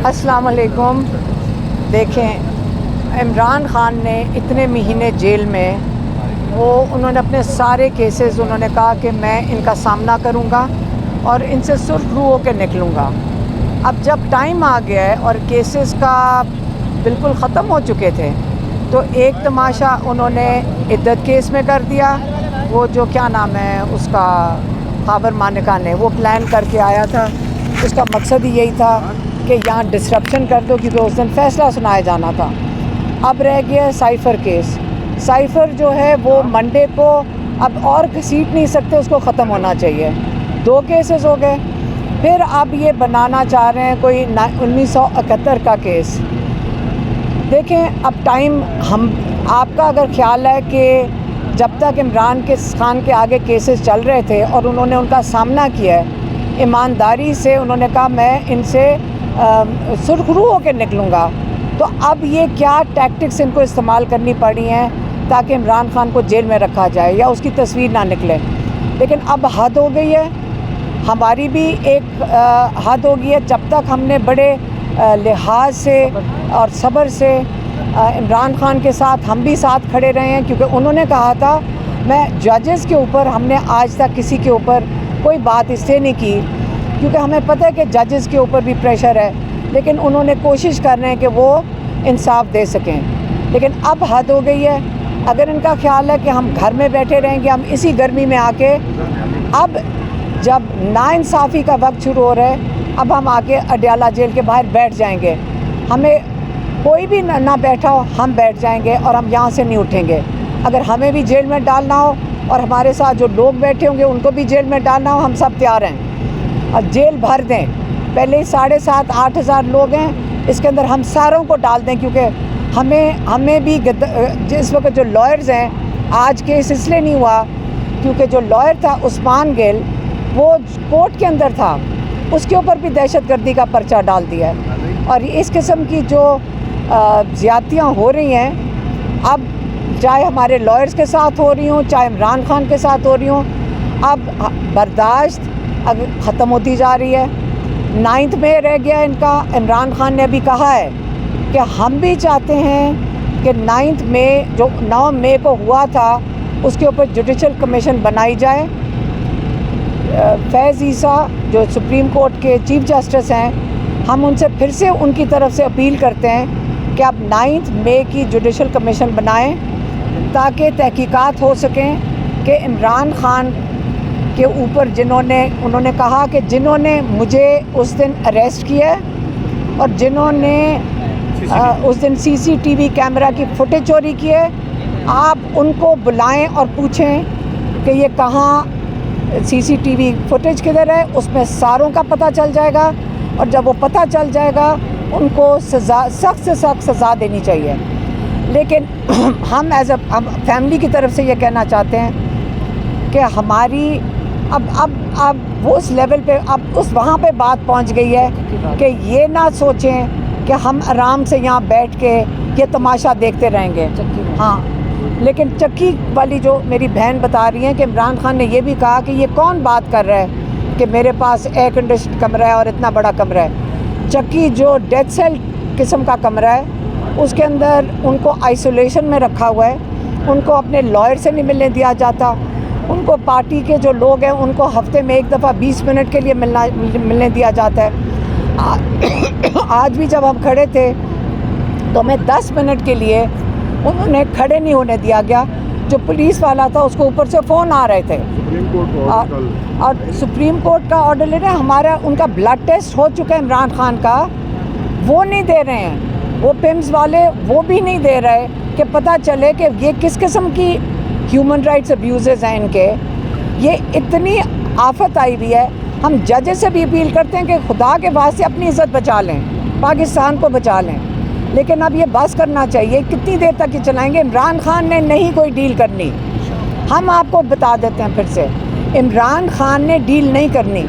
अस्सलाम वालेकुम। देखें, इमरान खान ने इतने महीने जेल में उन्होंने अपने सारे केसेस उन्होंने कहा कि मैं इनका सामना करूंगा और इनसे सुर्ख रूह होकर निकलूंगा। अब जब टाइम आ गया है और केसेस का बिल्कुल ख़त्म हो चुके थे तो एक तमाशा उन्होंने इद्दत केस में कर दिया। वो जो क्या नाम है उसका, खाबर मानिका ने वो प्लान करके आया था। उसका मकसद ही यही था कि यहाँ डिसरप्शन कर दो, क्योंकि उस दिन फ़ैसला सुनाया जाना था। अब रह गया साइफ़र केस। साइफ़र जो है वो मंडे को अब और घसीट नहीं सकते, उसको ख़त्म होना चाहिए। 2 केसेस हो गए, फिर अब ये बनाना चाह रहे हैं कोई 1971 का केस। देखें, अब टाइम आपका अगर ख्याल है कि जब तक इमरान खान के आगे केसेस चल रहे थे और उन्होंने उनका सामना किया है ईमानदारी से, उन्होंने कहा मैं इनसे सुरखरू होकर निकलूँगा, तो अब ये क्या टैक्टिक्स इनको इस्तेमाल करनी पड़ी हैं ताकि इमरान खान को जेल में रखा जाए या उसकी तस्वीर ना निकले। लेकिन अब हद हो गई है, हमारी भी एक हद हो गई है। जब तक हमने बड़े लिहाज से और सब्र से इमरान खान के साथ हम भी साथ खड़े रहे हैं, क्योंकि उन्होंने कहा था मैं जजेस के ऊपर, हमने आज तक किसी के ऊपर कोई बात इससे नहीं की, क्योंकि हमें पता है कि जजेस के ऊपर भी प्रेशर है, लेकिन उन्होंने कोशिश कर रहे हैं कि वो इंसाफ दे सकें। लेकिन अब हद हो गई है। अगर इनका ख्याल है कि हम घर में बैठे रहेंगे, हम इसी गर्मी में आके, अब जब नाइंसाफ़ी का वक्त शुरू हो रहा है, अब हम आके अडयाला जेल के बाहर बैठ जाएंगे। हमें कोई भी ना बैठा हो, हम बैठ जाएंगे और हम यहाँ से नहीं उठेंगे। अगर हमें भी जेल में डालना हो और हमारे साथ जो लोग बैठे होंगे उनको भी जेल में डालना हो, हम सब तैयार हैं। और जेल भर दें, पहले ही 7,500-8 हज़ार लोग हैं, इसके अंदर हम सारों को डाल दें, क्योंकि हमें भी जिस वक्त जो लॉयर्स हैं, आज केस इसलिए नहीं हुआ क्योंकि जो लॉयर था उस्मान गिल, वो कोर्ट के अंदर था, उसके ऊपर भी दहशतगर्दी का पर्चा डाल दिया है। और इस किस्म की जो ज़्यादतियाँ हो रही हैं, अब चाहे हमारे लॉयर्स के साथ हो रही हों, चाहे इमरान खान के साथ हो रही हों, अब बर्दाश्त अब ख़त्म होती जा रही है। 9 मई रह गया इनका। इमरान खान ने अभी कहा है कि हम भी चाहते हैं कि 9 मई को हुआ था उसके ऊपर जुडिशल कमीशन बनाई जाए। फैज़ ईसा जो सुप्रीम कोर्ट के चीफ जस्टिस हैं, हम उनसे फिर से उनकी तरफ से अपील करते हैं कि आप 9 मई की जुडिशल कमीशन बनाएं ताकि तहकीकात हो सकें कि इमरान खान के ऊपर उन्होंने कहा कि जिन्होंने मुझे उस दिन अरेस्ट किया और जिन्होंने उस दिन CCTV कैमरा की फुटेज चोरी की है, आप उनको बुलाएं और पूछें कि ये कहाँ CCTV फुटेज किधर है। उसमें सारों का पता चल जाएगा और जब वो पता चल जाएगा उनको सज़ा, सख्त से सख्त सज़ा देनी चाहिए। लेकिन हम हम फैमिली की तरफ से ये कहना चाहते हैं कि हमारी अब वो उस लेवल पे, अब उस वहाँ पे बात पहुँच गई है कि ये ना सोचें कि हम आराम से यहाँ बैठ के ये तमाशा देखते रहेंगे। हाँ, लेकिन चक्की वाली जो मेरी बहन बता रही हैं कि इमरान खान ने ये भी कहा कि ये कौन बात कर रहा है कि मेरे पास एयर कंडीशन कमरा है और इतना बड़ा कमरा है। चक्की जो डेथ सेल किस्म का कमरा है, उसके अंदर उनको आइसोलेशन में रखा हुआ है, उनको अपने लॉयर से नहीं मिलने दिया जाता, उनको पार्टी के जो लोग हैं उनको हफ्ते में 1 दफ़ा 20 मिनट के लिए मिलने दिया जाता है। आज भी जब हम खड़े थे तो हमें 10 मिनट के लिए उन्होंने खड़े नहीं होने दिया गया। जो पुलिस वाला था उसको ऊपर से फ़ोन आ रहे थे और सुप्रीम कोर्ट का ऑर्डर ले रहे हैं। उनका ब्लड टेस्ट हो चुका है इमरान खान का, वो नहीं दे रहे हैं। वो पिम्स वाले वो भी नहीं दे रहे कि पता चले कि ये किस किस्म की ह्यूमन राइट्स अब्यूज़ हैं इनके। ये इतनी आफत आई हुई है। हम जजेस से भी अपील करते हैं कि खुदा के वास्ते अपनी इज़्ज़त बचा लें, पाकिस्तान को बचा लें। लेकिन अब ये बस करना चाहिए, कितनी देर तक ये चलाएंगे। इमरान खान ने नहीं कोई डील करनी, हम आपको बता देते हैं फिर से, इमरान खान ने डील नहीं करनी।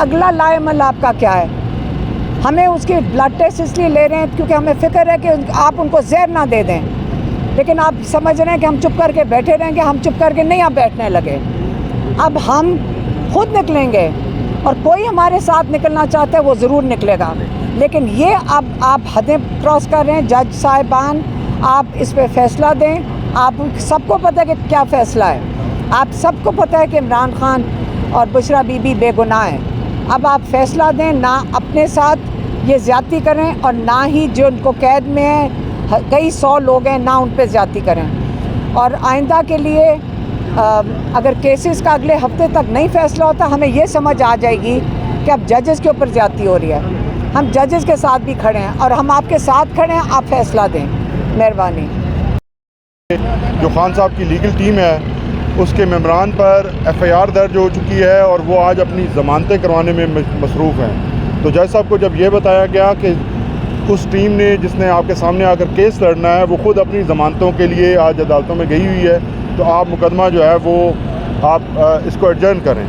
अगला लाएमल आपका क्या है? हमें उसके ब्लड टेस्ट इसलिए ले रहे हैं क्योंकि हमें फ़िक्र है कि आप उनको जहर ना दे दें। लेकिन आप समझ रहे हैं कि हम चुप करके बैठे रहेंगे। हम चुप करके नहीं आप बैठने लगे, अब हम खुद निकलेंगे और कोई हमारे साथ निकलना चाहता है वो ज़रूर निकलेगा। لیکن یہ اب آپ حدیں کراس کر رہے ہیں. جج صاحبان آپ اس پہ فیصلہ دیں. آپ سب کو پتہ ہے کہ کیا فیصلہ ہے. آپ سب کو پتہ ہے کہ عمران خان اور بشرا بی بی بے گناہ ہیں. اب آپ فیصلہ دیں, نہ اپنے ساتھ یہ زیادتی کریں اور نہ ہی جو ان کو قید میں ہیں کئی 100 لوگ ہیں, نہ ان پہ زیادتی کریں. اور آئندہ کے لیے اگر کیسز کا اگلے ہفتے تک نہیں فیصلہ ہوتا, ہمیں یہ سمجھ آ جائے گی کہ اب ججز کے اوپر زیادتی ہو رہی ہے. ہم ججز کے ساتھ بھی کھڑے ہیں اور ہم آپ کے ساتھ کھڑے ہیں. آپ فیصلہ دیں, مہربانی. جو خان صاحب کی لیگل ٹیم ہے اس کے ممبران پر ایف آئی آر درج ہو چکی ہے اور وہ آج اپنی ضمانتیں کروانے میں مصروف ہیں. تو جج صاحب کو جب یہ بتایا گیا کہ اس ٹیم نے جس نے آپ کے سامنے آ کر کیس لڑنا ہے وہ خود اپنی ضمانتوں کے لیے آج عدالتوں میں گئی ہوئی ہے, تو آپ مقدمہ جو ہے وہ آپ اس کو ایڈجرن کریں.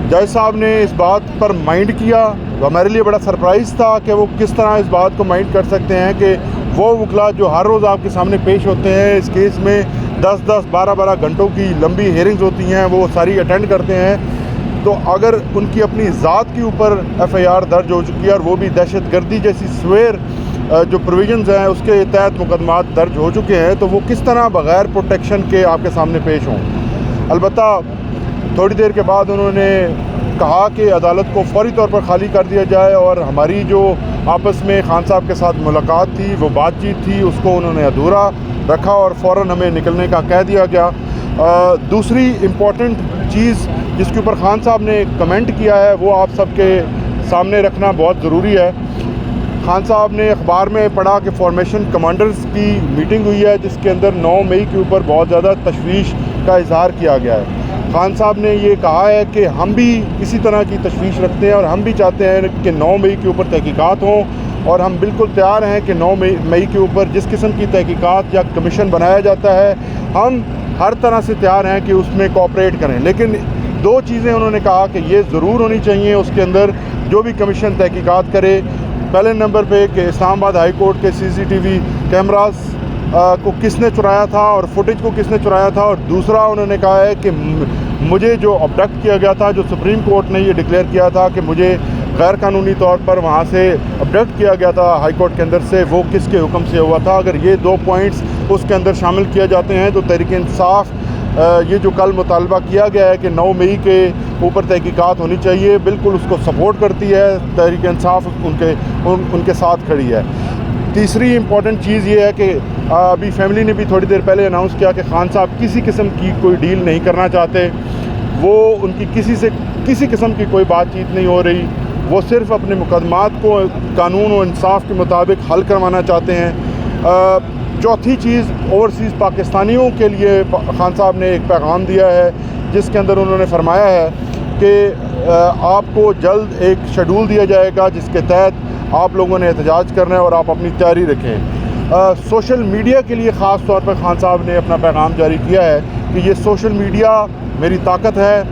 جج صاحب نے اس بات پر مائنڈ کیا. ہمارے لیے بڑا سرپرائز تھا کہ وہ کس طرح اس بات کو مائنڈ کر سکتے ہیں کہ وہ وکلا جو ہر روز آپ کے سامنے پیش ہوتے ہیں اس کیس میں 10-10 12-12 گھنٹوں کی لمبی ہیئرنگز ہوتی ہیں, وہ ساری اٹینڈ کرتے ہیں. تو اگر ان کی اپنی ذات کے اوپر ایف آئی آر درج ہو چکی ہے اور وہ بھی دہشت گردی جیسی سویر جو پروویژنز ہیں اس کے تحت مقدمات درج ہو چکے ہیں, تو وہ کس طرح بغیر پروٹیکشن کے آپ کے سامنے پیش ہوں. البتہ تھوڑی دیر کے بعد انہوں نے کہا کہ عدالت کو فوری طور پر خالی کر دیا جائے, اور ہماری جو آپس میں خان صاحب کے ساتھ ملاقات تھی, وہ بات چیت تھی, اس کو انہوں نے ادھورا رکھا اور فوراً ہمیں نکلنے کا کہہ دیا گیا. دوسری امپورٹنٹ چیز جس کے اوپر خان صاحب نے کمنٹ کیا ہے وہ آپ سب کے سامنے رکھنا بہت ضروری ہے. خان صاحب نے اخبار میں پڑھا کہ فارمیشن کمانڈرز کی میٹنگ ہوئی ہے جس کے اندر 9 مئی کے اوپر بہت زیادہ تشویش کا اظہار کیا گیا ہے. خان صاحب نے یہ کہا ہے کہ ہم بھی اسی طرح کی تشویش رکھتے ہیں اور ہم بھی چاہتے ہیں کہ 9 مئی کے اوپر تحقیقات ہوں, اور ہم بالکل تیار ہیں کہ 9 مئی کے اوپر جس قسم کی تحقیقات یا کمیشن بنایا جاتا ہے ہم ہر طرح سے تیار ہیں کہ اس میں کوآپریٹ کریں. لیکن 2 چیزیں انہوں نے کہا کہ یہ ضرور ہونی چاہیے اس کے اندر جو بھی کمیشن تحقیقات کرے. پہلے نمبر پہ کہ اسلام آباد ہائی کورٹ کے CCTV کیمراز کو کس نے چرایا تھا اور فوٹیج کو کس نے چرایا تھا, اور دوسرا انہوں نے کہا ہے کہ مجھے جو ابڈکٹ کیا گیا تھا, جو سپریم کورٹ نے یہ ڈکلیئر کیا تھا کہ مجھے غیر قانونی طور پر وہاں سے ابڈکٹ کیا گیا تھا ہائی کورٹ کے اندر سے, وہ کس کے حکم سے ہوا تھا. اگر یہ 2 پوائنٹس اس کے اندر شامل کیا جاتے ہیں تو تحریک انصاف یہ جو کل مطالبہ کیا گیا ہے کہ 9 مئی کے اوپر تحقیقات ہونی چاہیے, بالکل اس کو سپورٹ کرتی ہے. تحریک انصاف ان کے ساتھ کھڑی ہے. تیسری امپورٹنٹ چیز یہ ہے کہ ابھی فیملی نے بھی تھوڑی دیر پہلے اناؤنس کیا کہ خان صاحب کسی قسم کی کوئی ڈیل نہیں کرنا چاہتے. وہ ان کی کسی قسم کی کوئی بات چیت نہیں ہو رہی, وہ صرف اپنے مقدمات کو قانون و انصاف کے مطابق حل کروانا چاہتے ہیں. چوتھی چیز اوورسیز پاکستانیوں کے لیے خان صاحب نے ایک پیغام دیا ہے جس کے اندر انہوں نے فرمایا ہے کہ آپ کو جلد ایک شیڈول دیا جائے گا جس کے تحت آپ لوگوں نے احتجاج کرنا ہے اور آپ اپنی تیاری رکھیں. سوشل میڈیا کے لیے خاص طور پر خان صاحب نے اپنا پیغام جاری کیا ہے کہ یہ سوشل میڈیا میری طاقت ہے.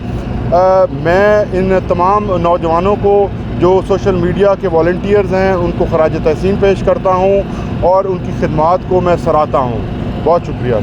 میں ان تمام نوجوانوں کو جو سوشل میڈیا کے والنٹیئرز ہیں ان کو خراج تحسین پیش کرتا ہوں اور ان کی خدمات کو میں سراہتا ہوں. بہت شکریہ.